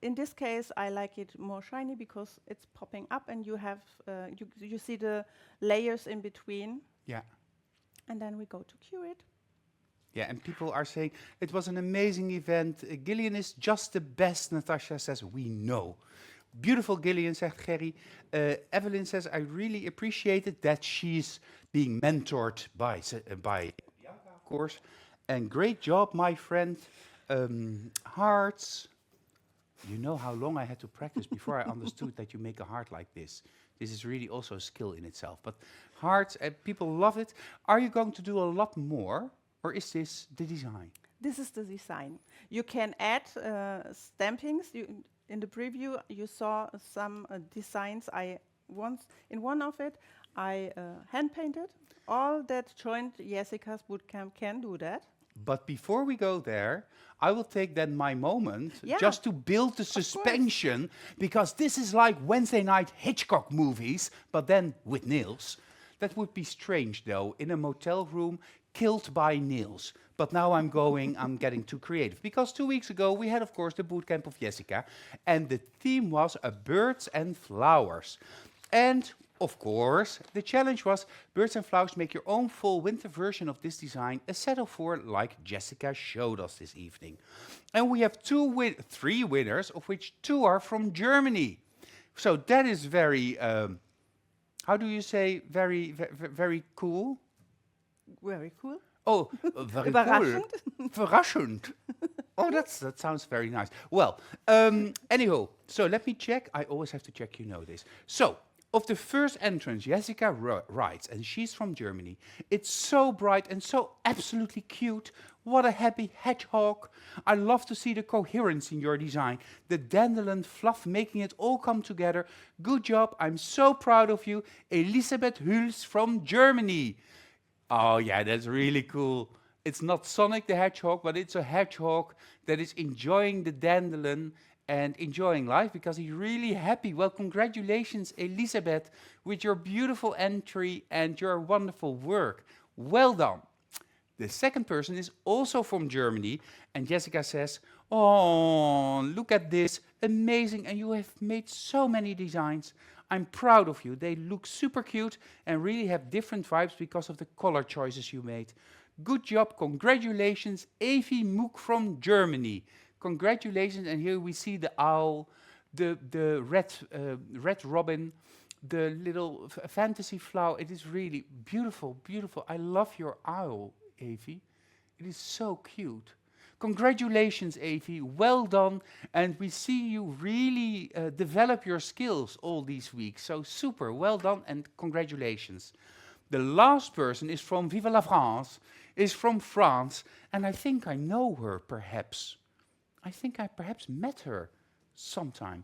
in this case I like it more shiny because it's popping up and you have you see the layers in between. Yeah. And then we go to cure it. Yeah, and people are saying, it was an amazing event. Gillian is just the best. Natasha says, we know. Beautiful Gillian, zegt Gerry. Evelyn says, I really appreciated that she's being mentored by Bianca, of course. And great job, my friend. Hearts. You know how long I had to practice before I understood that you make a heart like this. This is really also a skill in itself. But hearts, people love it. Are you going to do a lot more? Or is this the design? This is the design. You can add stampings. In the preview, you saw some designs. In one of it, I hand painted. All that joined Jessica's bootcamp can do that. But before we go there, I will take then my moment just to build the suspension, because this is like Wednesday night Hitchcock movies, but then with nails. That would be strange, though, in a motel room, killed by nails. But now I'm getting too creative. Because 2 weeks ago, we had, of course, the bootcamp of Jessica, and the theme was birds and flowers. And, of course, the challenge was birds and flowers, make your own fall winter version of this design, a set of 4 like Jessica showed us this evening. And we have 3 winners, of which 2 are from Germany. So that is very, how do you say, very cool? Very cool. Oh, very cool. Verraschend. Oh, that sounds very nice. Well, anyhow, so let me check. I always have to check, you know this. So, of the first entrance, Jessica writes, and she's from Germany. It's so bright and so absolutely cute. What a happy hedgehog. I love to see the coherence in your design. The dandelion fluff making it all come together. Good job. I'm so proud of you. Elisabeth Hüls from Germany. Oh, yeah, that's really cool. It's not Sonic the Hedgehog, but it's a hedgehog that is enjoying the dandelion and enjoying life because he's really happy. Well, congratulations, Elisabeth, with your beautiful entry and your wonderful work. Well done. The second person is also from Germany, and Jessica says, oh, look at this, amazing, and you have made so many designs. I'm proud of you. They look super cute and really have different vibes because of the color choices you made. Good job. Congratulations, Avi Mook from Germany. Congratulations. And here we see the owl, the red robin, the little fantasy flower. It is really beautiful, beautiful. I love your owl, Avi. It is so cute. Congratulations, Avi. Well done. And we see you really develop your skills all these weeks. So super. Well done and congratulations. The last person is from Vive la France, is from France. And I think I know her, perhaps. I think I perhaps met her sometime.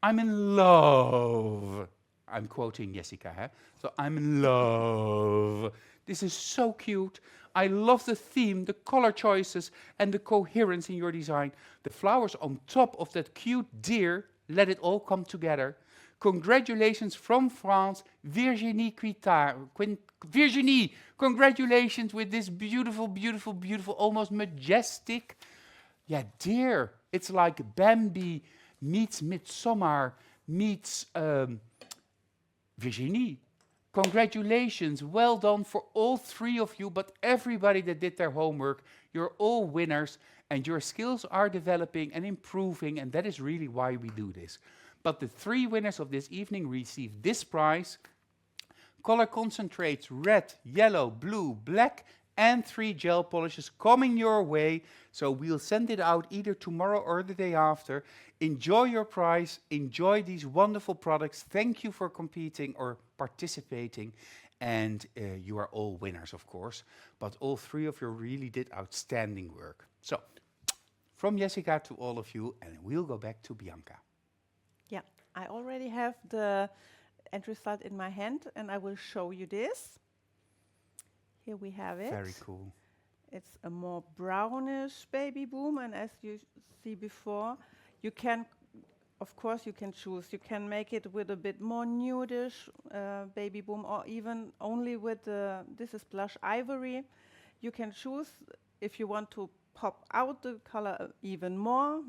I'm in love. I'm quoting Jessica, huh? So I'm in love. This is so cute. I love the theme, the color choices, and the coherence in your design. The flowers on top of that cute deer, let it all come together. Congratulations from France, Virginie Quitard. Virginie, congratulations with this beautiful, beautiful, beautiful, almost majestic Yeah, dear. It's like Bambi meets Midsummer meets Virginie. Congratulations, well done for all three of you, but everybody that did their homework. You're all winners, and your skills are developing and improving, and that is really why we do this. But the three winners of this evening receive this prize: color concentrates, red, yellow, blue, black, and 3 gel polishes coming your way. So we'll send it out either tomorrow or the day after. Enjoy your prize, enjoy these wonderful products. Thank you for competing or participating. And you are all winners, of course. But all three of you really did outstanding work. So, from Jessica to all of you, and we'll go back to Bianca. Yeah, I already have the entry slot in my hand, and I will show you this. Here we have it. Very cool. It's a more brownish baby boom, and as you see before, you can, of course, you can choose. You can make it with a bit more nudish baby boom, or even only with this is blush ivory. You can choose if you want to pop out the color even more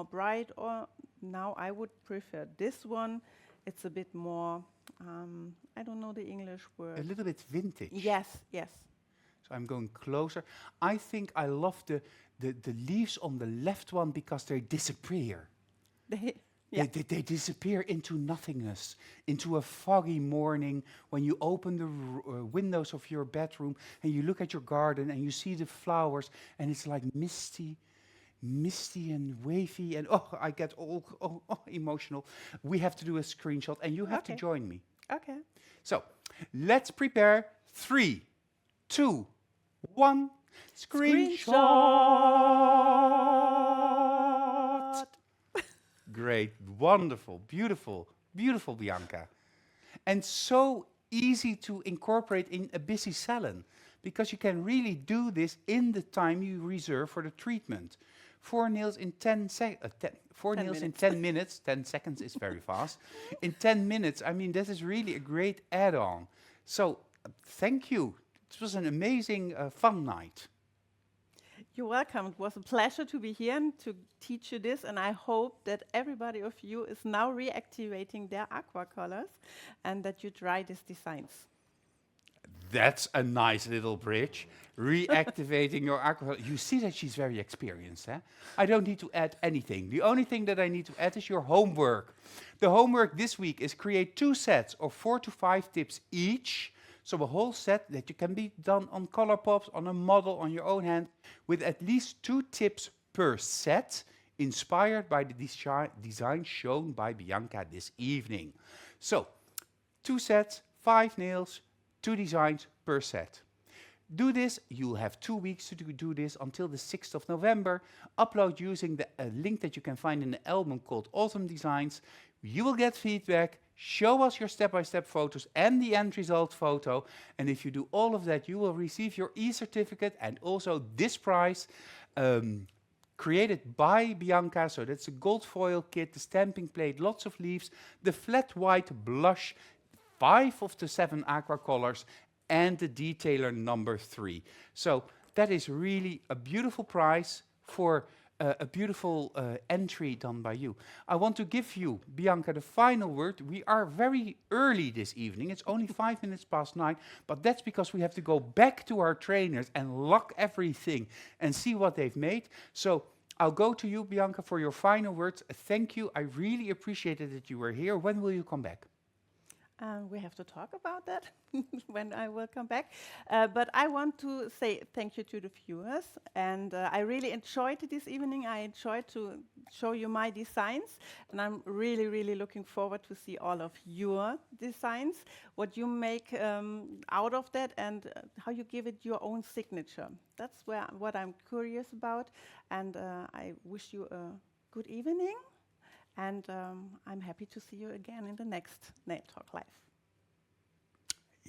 bright, or now I would prefer this one. It's a bit more, I don't know the English word. A little bit vintage. Yes, yes. So I'm going closer. I think I love the leaves on the left one because they disappear. They disappear into nothingness, into a foggy morning when you open the windows of your bedroom and you look at your garden and you see the flowers and it's like misty and wavy, and I get all emotional. We have to do a screenshot and you have to join me. Okay. So let's prepare 3, 2, 1. Screenshot. Great, wonderful, beautiful, beautiful, Bianca. And so easy to incorporate in a busy salon, because you can really do this in the time you reserve for the treatment. 4 nails in 10 minutes. 10 seconds is very fast. In 10 minutes, I mean, this is really a great add-on. So, thank you. It was an amazing, fun night. You're welcome. It was a pleasure to be here and to teach you this, and I hope that everybody of you is now reactivating their aqua colors and that you try these designs. That's a nice little bridge. Reactivating your aqua. You see that she's very experienced, eh? I don't need to add anything. The only thing that I need to add is your homework. The homework this week is create 2 sets of 4 to 5 tips each. So a whole set that you can be done on color pops, on a model, on your own hand, with at least 2 tips per set, inspired by the design shown by Bianca this evening. So, 2 sets, 5 nails, 2 designs per set. Do this, you'll have 2 weeks to do this until the 6th of November. Upload using the link that you can find in the album called Autumn Designs. You will get feedback, show us your step-by-step photos and the end result photo. And if you do all of that, you will receive your e-certificate and also this prize created by Bianca. So that's a gold foil kit, the stamping plate, lots of leaves, the flat white blush, 5 of the 7 aqua colors, and the detailer number 3. So that is really a beautiful prize for a beautiful entry done by you. I want to give you, Bianca, the final word. We are very early this evening. It's only 5 minutes past 9, but that's because we have to go back to our trainers and lock everything and see what they've made. So I'll go to you, Bianca, for your final words. Thank you. I really appreciated that you were here. When will you come back? We have to talk about that when I will come back. But I want to say thank you to the viewers. And I really enjoyed this evening. I enjoyed to show you my designs. And I'm really, really looking forward to see all of your designs, what you make out of that, and how you give it your own signature. That's what I'm curious about. And I wish you a good evening. And I'm happy to see you again in the next Nail Talk Live.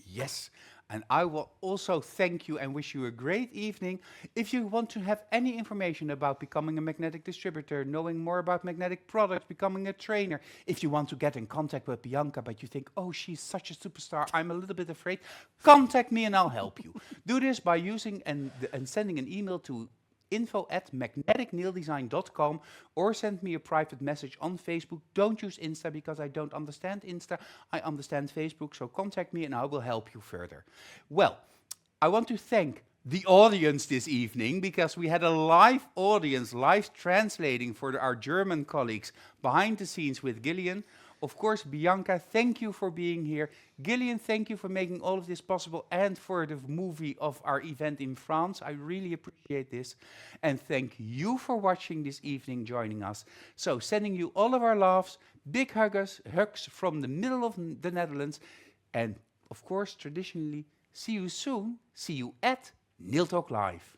Yes, and I will also thank you and wish you a great evening. If you want to have any information about becoming a magnetic distributor, knowing more about magnetic products, becoming a trainer, if you want to get in contact with Bianca, but you think, oh, she's such a superstar, I'm a little bit afraid, contact me and I'll help you. Do this by using and sending an email to info@magneticnaildesign.com, or send me a private message on Facebook. Don't use Insta because I don't understand Insta. I understand Facebook, so contact me and I will help you further. Well, I want to thank the audience this evening, because we had a live audience, live translating for our German colleagues behind the scenes with Gillian. Of course, Bianca, thank you for being here. Gillian, thank you for making all of this possible and for the movie of our event in France. I really appreciate this. And thank you for watching this evening, joining us. So, sending you all of our loves, big hugs from the middle of the Netherlands. And, of course, traditionally, see you soon. See you at Nail Talk Live.